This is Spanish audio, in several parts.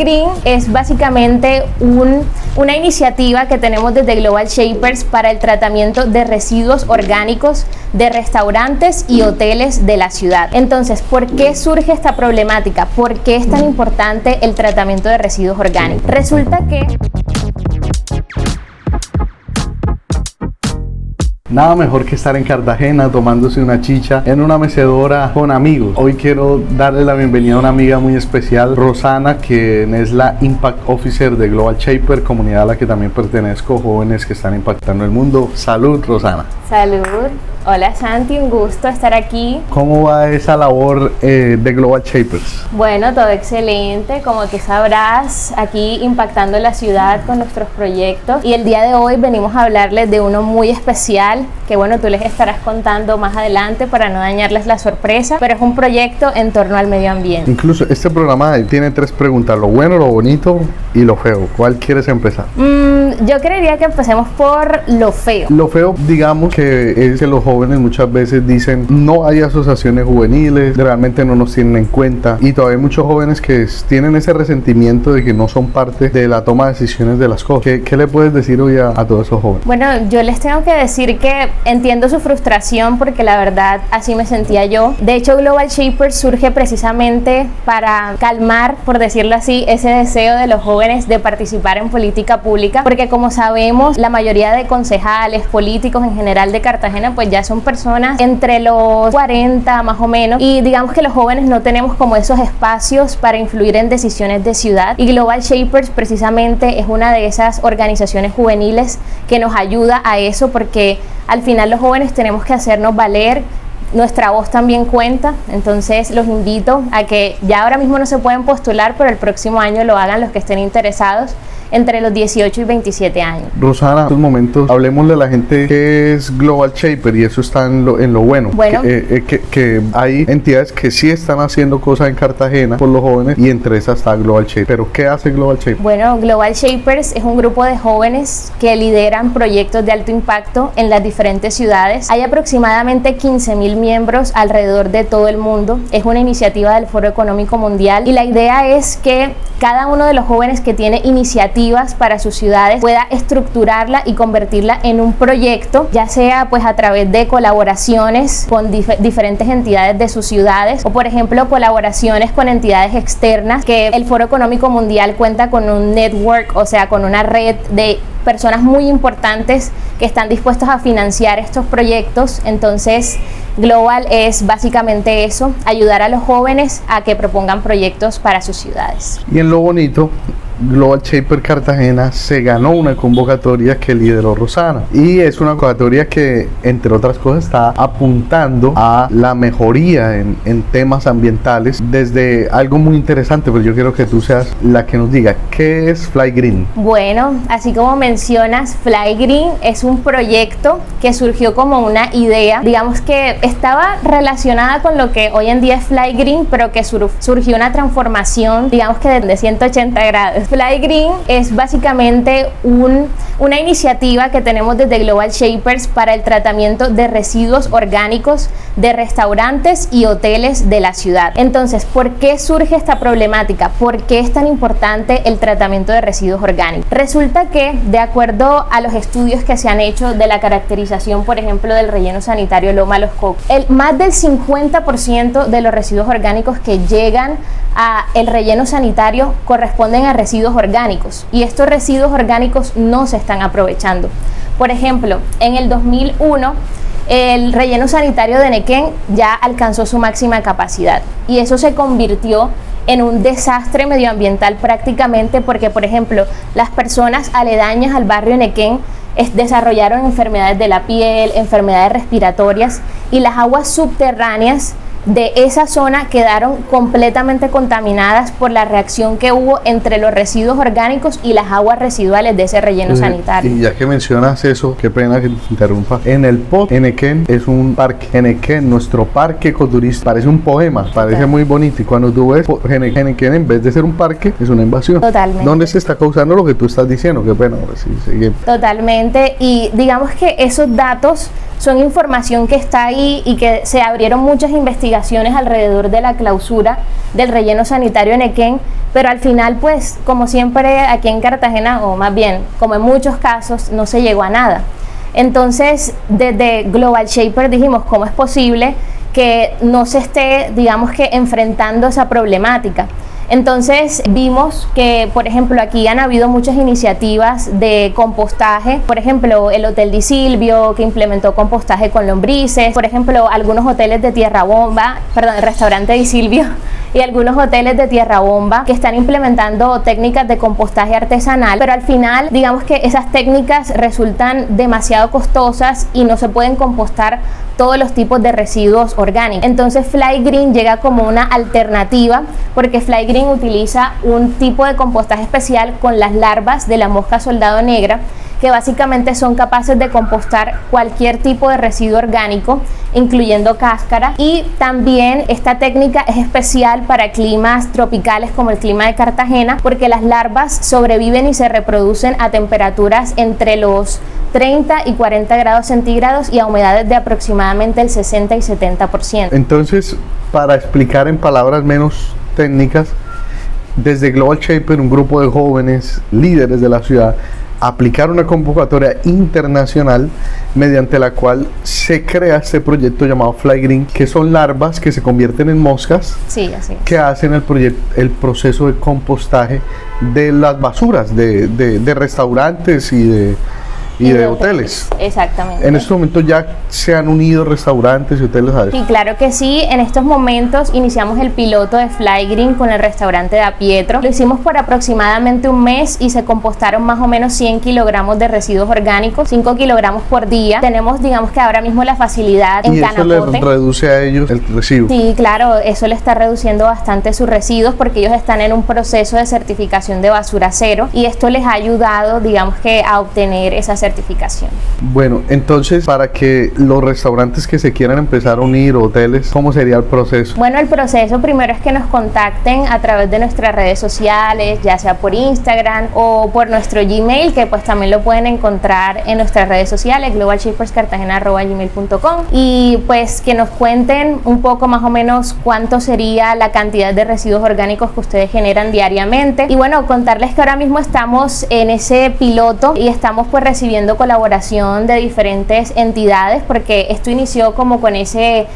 Green es básicamente una iniciativa que tenemos desde Global Shapers para el tratamiento de residuos orgánicos de restaurantes y hoteles de la ciudad. Entonces, ¿por qué surge esta problemática? ¿Por qué es tan importante el tratamiento de residuos orgánicos? Resulta que nada mejor que estar en Cartagena tomándose una chicha en una mecedora con amigos. Hoy quiero darle la bienvenida a una amiga muy especial, Rosana, quien es la Impact Officer de Global Shaper, comunidad a la que también pertenezco, jóvenes que están impactando el mundo. Salud, Rosana. Salud. Hola Santi, un gusto estar aquí. ¿Cómo va esa labor de Global Shapers? Bueno, todo excelente, como que sabrás, aquí impactando la ciudad con nuestros proyectos. Y el día de hoy venimos a hablarles de uno muy especial, que bueno, tú les estarás contando más adelante para no dañarles la sorpresa, pero es un proyecto en torno al medio ambiente. Incluso este programa tiene 3 preguntas, lo bueno, lo bonito y lo feo. ¿Cuál quieres empezar? Yo creería que empecemos por lo feo. Lo feo, digamos que es que los jóvenes muchas veces dicen no hay asociaciones juveniles, realmente no nos tienen en cuenta, y todavía hay muchos jóvenes que tienen ese resentimiento de que no son parte de la toma de decisiones de las cosas. ¿Qué le puedes decir hoy a todos esos jóvenes? Bueno, yo les tengo que decir que entiendo su frustración porque la verdad así me sentía yo. De hecho, Global Shapers surge precisamente para calmar, por decirlo así, ese deseo de los jóvenes de participar en política pública, porque como sabemos, la mayoría de concejales, políticos en general de Cartagena, pues ya son personas entre los 40 más o menos, y digamos que los jóvenes no tenemos como esos espacios para influir en decisiones de ciudad, y Global Shapers precisamente es una de esas organizaciones juveniles que nos ayuda a eso, porque al final los jóvenes tenemos que hacernos valer. Nuestra voz también cuenta, entonces los invito a que ya ahora mismo no se pueden postular, pero el próximo año lo hagan los que estén interesados entre los 18 y 27 años. Rosana, en estos momentos hablemos de la gente que es Global Shaper, y eso está en lo bueno. Que hay entidades que sí están haciendo cosas en Cartagena por los jóvenes, y entre esas está Global Shaper. ¿Pero qué hace Global Shaper? Bueno, Global Shapers es un grupo de jóvenes que lideran proyectos de alto impacto en las diferentes ciudades. Hay aproximadamente 15.000 miembros alrededor de todo el mundo. Es una iniciativa del Foro Económico Mundial, y la idea es que cada uno de los jóvenes que tiene iniciativas para sus ciudades pueda estructurarla y convertirla en un proyecto, ya sea pues a través de colaboraciones con diferentes entidades de sus ciudades, o por ejemplo colaboraciones con entidades externas, que el Foro Económico Mundial cuenta con un network, o sea, con una red de personas muy importantes que están dispuestos a financiar estos proyectos. Entonces Global es básicamente eso, ayudar a los jóvenes a que propongan proyectos para sus ciudades. Y en lo bonito, Global Shaper Cartagena se ganó una convocatoria que lideró Rosana, y es una convocatoria que, entre otras cosas, está apuntando a la mejoría en temas ambientales desde algo muy interesante, pero yo quiero que tú seas la que nos diga ¿qué es Fly Green? Bueno, así como mencionas, Fly Green es un proyecto que surgió como una idea, digamos que estaba relacionada con lo que hoy en día es Fly Green, pero que surgió una transformación, digamos que de 180 grados. Fly Green es básicamente una iniciativa que tenemos desde Global Shapers para el tratamiento de residuos orgánicos de restaurantes y hoteles de la ciudad. Entonces, ¿por qué surge esta problemática? ¿Por qué es tan importante el tratamiento de residuos orgánicos? Resulta que, de acuerdo a los estudios que se han hecho de la caracterización, por ejemplo, del relleno sanitario Loma Los Cocos, más del 50% de los residuos orgánicos que llegan a el relleno sanitario corresponden a residuos orgánicos, y estos residuos orgánicos no se están aprovechando. Por ejemplo, en el 2001 el relleno sanitario de Nequén ya alcanzó su máxima capacidad, y eso se convirtió en un desastre medioambiental prácticamente, porque por ejemplo las personas aledañas al barrio Nequén desarrollaron enfermedades de la piel, enfermedades respiratorias, y las aguas subterráneas de esa zona quedaron completamente contaminadas por la reacción que hubo entre los residuos orgánicos y las aguas residuales de ese relleno sanitario. Y ya que mencionas eso, qué pena que te interrumpa. En el POT, Enequén es un parque. Enequén, nuestro parque ecoturista, parece un poema, parece muy bonito, y cuando tú ves Enequén, en vez de ser un parque, es una invasión. Totalmente. ¿Dónde se está causando lo que tú estás diciendo? Qué pena, ahora sí, seguimos. Totalmente, y digamos que esos datos son información que está ahí y que se abrieron muchas investigaciones especulaciones alrededor de la clausura del relleno sanitario en Nequén, pero al final, pues, como siempre aquí en Cartagena, o más bien, como en muchos casos, no se llegó a nada. Entonces, desde Global Shaper dijimos, ¿cómo es posible que no se esté, digamos que, enfrentando esa problemática? Entonces vimos que, por ejemplo, aquí han habido muchas iniciativas de compostaje. Por ejemplo, el Hotel Di Silvio, que implementó compostaje con lombrices. Por ejemplo, algunos hoteles de Tierra Bomba, perdón, el restaurante Di Silvio y algunos hoteles de Tierra Bomba que están implementando técnicas de compostaje artesanal, pero al final, digamos que esas técnicas resultan demasiado costosas y no se pueden compostar todos los tipos de residuos orgánicos. Entonces Fly Green llega como una alternativa, porque Fly Green utiliza un tipo de compostaje especial con las larvas de la mosca soldado negra, que básicamente son capaces de compostar cualquier tipo de residuo orgánico, incluyendo cáscara. Y también esta técnica es especial para climas tropicales como el clima de Cartagena, porque las larvas sobreviven y se reproducen a temperaturas entre los 30 y 40 grados centígrados y a humedades de aproximadamente el 60 y 70%. Entonces, para explicar en palabras menos técnicas, desde Global Shaper, un grupo de jóvenes líderes de la ciudad aplicar una convocatoria internacional mediante la cual se crea este proyecto llamado Fly Green, que son larvas que se convierten en moscas, sí, así es, que hacen el proceso de compostaje de las basuras de restaurantes y de hoteles. Exactamente. En este momento ya se han unido restaurantes y hoteles a eso. Sí, claro que sí. En estos momentos iniciamos el piloto de Fly Green con el restaurante Da Pietro. Lo hicimos por aproximadamente un mes y se compostaron más o menos 100 kilogramos de residuos orgánicos, 5 kilogramos por día. Tenemos, digamos que ahora mismo la facilidad en Canapote. ¿Y eso les reduce a ellos el residuo? Sí, claro, eso le está reduciendo bastante sus residuos, porque ellos están en un proceso de certificación de basura cero y esto les ha ayudado, digamos que, a obtener esa certificación. Bueno, entonces, para que los restaurantes que se quieran empezar a unir, hoteles, ¿cómo sería el proceso? Bueno, el proceso primero es que nos contacten a través de nuestras redes sociales, ya sea por Instagram o por nuestro Gmail, que pues también lo pueden encontrar en nuestras redes sociales, globalshaperscartagena@gmail.com, y pues que nos cuenten un poco más o menos cuánto sería la cantidad de residuos orgánicos que ustedes generan diariamente. Y bueno, contarles que ahora mismo estamos en ese piloto y estamos pues recibiendo colaboración de diferentes entidades, porque esto inició como con ese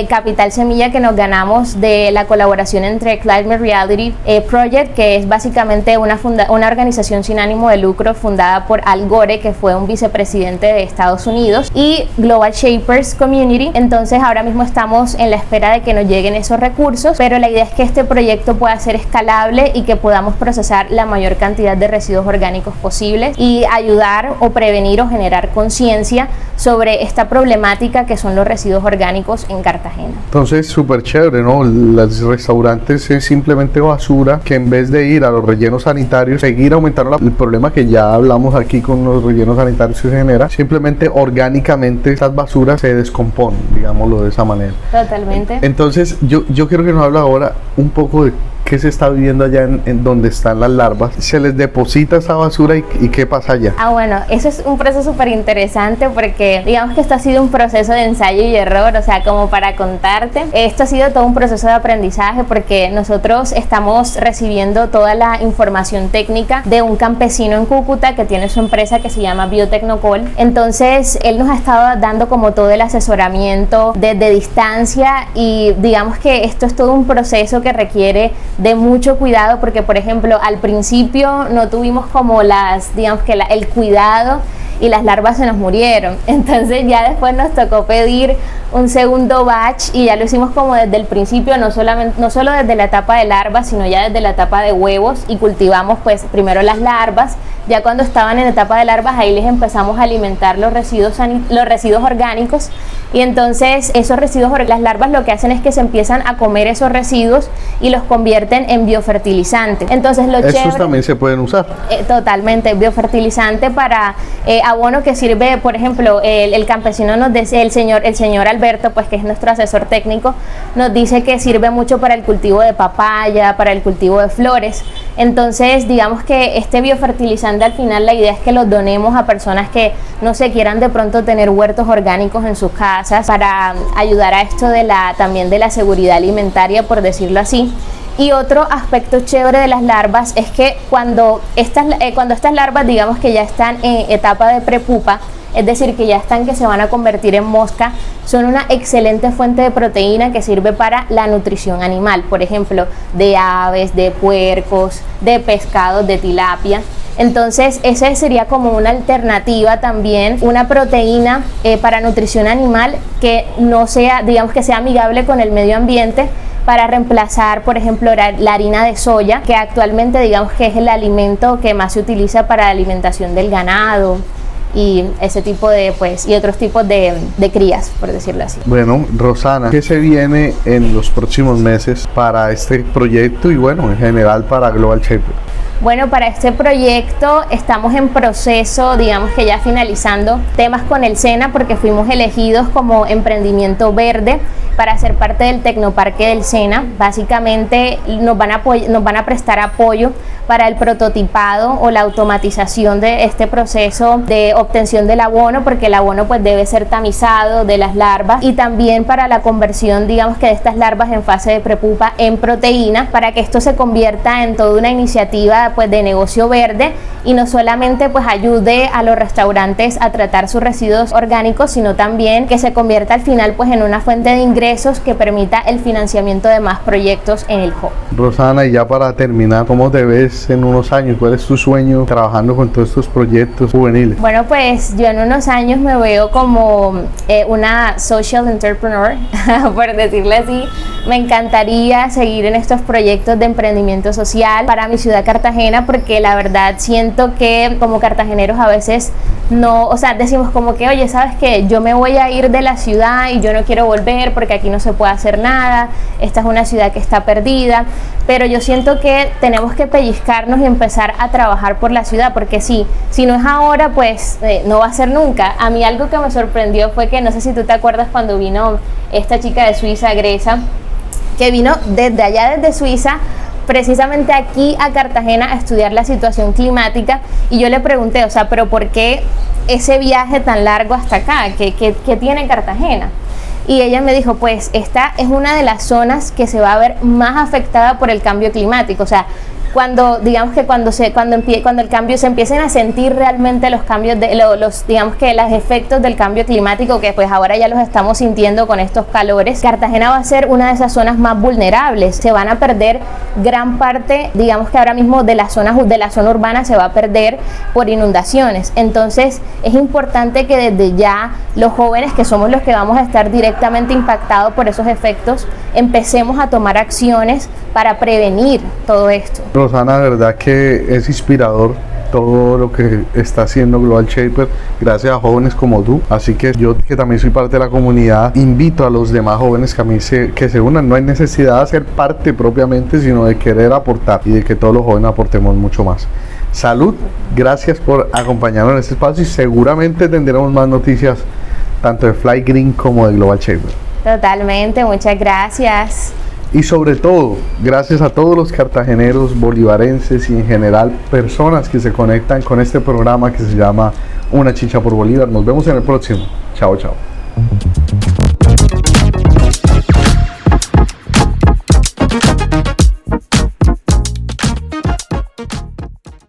capital semilla que nos ganamos de la colaboración entre Climate Reality Project, que es básicamente una organización sin ánimo de lucro fundada por Al Gore, que fue un vicepresidente de Estados Unidos, y Global Shapers Community. Entonces ahora mismo estamos en la espera de que nos lleguen esos recursos, pero la idea es que este proyecto pueda ser escalable y que podamos procesar la mayor cantidad de residuos orgánicos posibles y ayudar o prevenir o generar conciencia sobre esta problemática que son los residuos orgánicos en Cartagena. Entonces, súper chévere, ¿no? Los restaurantes es simplemente basura, que en vez de ir a los rellenos sanitarios, seguir aumentando el problema que ya hablamos aquí con los rellenos sanitarios que se genera, simplemente orgánicamente estas basuras se descomponen, digámoslo de esa manera. Totalmente. Entonces, yo quiero que nos hable ahora un poco de qué se está viviendo allá en donde están las larvas. Se les deposita esa basura y qué pasa allá. Bueno, eso es un proceso súper interesante, porque digamos que esto ha sido un proceso de ensayo y error, o sea, como para contarte, esto ha sido todo un proceso de aprendizaje, porque nosotros estamos recibiendo toda la información técnica de un campesino en Cúcuta que tiene su empresa que se llama Biotecnocol. Entonces él nos ha estado dando como todo el asesoramiento desde distancia, y digamos que esto es todo un proceso que requiere de mucho cuidado, porque por ejemplo al principio no tuvimos como el cuidado y las larvas se nos murieron. Entonces ya después nos tocó pedir un segundo batch y ya lo hicimos como desde el principio, no solo desde la etapa de larvas, sino ya desde la etapa de huevos, y cultivamos pues primero las larvas. Ya cuando estaban en etapa de larvas, ahí les empezamos a alimentar los residuos orgánicos, y entonces esos residuos, las larvas lo que hacen es que se empiezan a comer esos residuos y los convierten en biofertilizante. Entonces estos también se pueden usar. Totalmente, biofertilizante para abono que sirve, por ejemplo, el campesino nos dice, el señor Alberto, pues que es nuestro asesor técnico, nos dice que sirve mucho para el cultivo de papaya, para el cultivo de flores. Entonces, digamos que este biofertilizante al final la idea es que los donemos a personas que no se quieran de pronto tener huertos orgánicos en sus casas para ayudar a esto también de la seguridad alimentaria, por decirlo así. Y otro aspecto chévere de las larvas es que cuando estas larvas, digamos que ya están en etapa de prepupa, es decir, que ya están que se van a convertir en mosca, son una excelente fuente de proteína que sirve para la nutrición animal, por ejemplo, de aves, de puercos, de pescados, de tilapia. Entonces, esa sería como una alternativa también, una proteína para nutrición animal que no sea, digamos que sea amigable con el medio ambiente, para reemplazar, por ejemplo, la harina de soya, que actualmente digamos que es el alimento que más se utiliza para la alimentación del ganado y ese tipo de, pues, y otros tipos de crías, por decirlo así. Bueno, Rosana, ¿qué se viene en los próximos meses para este proyecto y bueno, en general para Global Shaper? Bueno, para este proyecto estamos en proceso, digamos que ya finalizando temas con el SENA, porque fuimos elegidos como emprendimiento verde para ser parte del Tecnoparque del SENA. Básicamente nos van a prestar apoyo para el prototipado o la automatización de este proceso de obtención del abono, porque el abono pues debe ser tamizado de las larvas, y también para la conversión, digamos que de estas larvas en fase de prepupa en proteína, para que esto se convierta en toda una iniciativa pues de negocio verde y no solamente pues ayude a los restaurantes a tratar sus residuos orgánicos, sino también que se convierta al final pues en una fuente de ingresos que permita el financiamiento de más proyectos en el hub. Rosana, y ya para terminar, ¿cómo te ves en unos años? ¿Cuál es tu sueño trabajando con todos estos proyectos juveniles? Bueno, pues yo en unos años me veo como una social entrepreneur, por decirlo así. Me encantaría seguir en estos proyectos de emprendimiento social para mi ciudad Cartagena, porque la verdad siento que como cartageneros a veces no, o sea, decimos como que, oye, ¿sabes qué? Yo me voy a ir de la ciudad y yo no quiero volver porque aquí no se puede hacer nada, esta es una ciudad que está perdida, pero yo siento que tenemos que pellizcarnos y empezar a trabajar por la ciudad, porque si no es ahora, pues no va a ser nunca. A mí algo que me sorprendió fue que, no sé si tú te acuerdas cuando vino esta chica de Suiza, Gresa, que vino desde allá, desde Suiza, precisamente aquí a Cartagena a estudiar la situación climática, y yo le pregunté, o sea, pero ¿por qué ese viaje tan largo hasta acá? ¿Qué tiene Cartagena? Y ella me dijo, pues esta es una de las zonas que se va a ver más afectada por el cambio climático, o sea, cuando digamos que cuando el cambio se empiecen a sentir realmente los cambios digamos que los efectos del cambio climático, que pues ahora ya los estamos sintiendo con estos calores, Cartagena va a ser una de esas zonas más vulnerables. Se van a perder gran parte, digamos que ahora mismo de la zona urbana se va a perder por inundaciones. Entonces es importante que desde ya los jóvenes, que somos los que vamos a estar directamente impactados por esos efectos, empecemos a tomar acciones para prevenir todo esto. Rosana, de verdad que es inspirador todo lo que está haciendo Global Shaper gracias a jóvenes como tú, así que yo, que también soy parte de la comunidad, invito a los demás jóvenes que se unan. No hay necesidad de ser parte propiamente, sino de querer aportar y de que todos los jóvenes aportemos mucho más. Salud, gracias por acompañarnos en este espacio y seguramente tendremos más noticias tanto de Fly Green como de Global Shaper. Totalmente, muchas gracias. Y sobre todo, gracias a todos los cartageneros, bolivarenses y en general personas que se conectan con este programa que se llama Una Chicha por Bolívar. Nos vemos en el próximo. Chao, chao.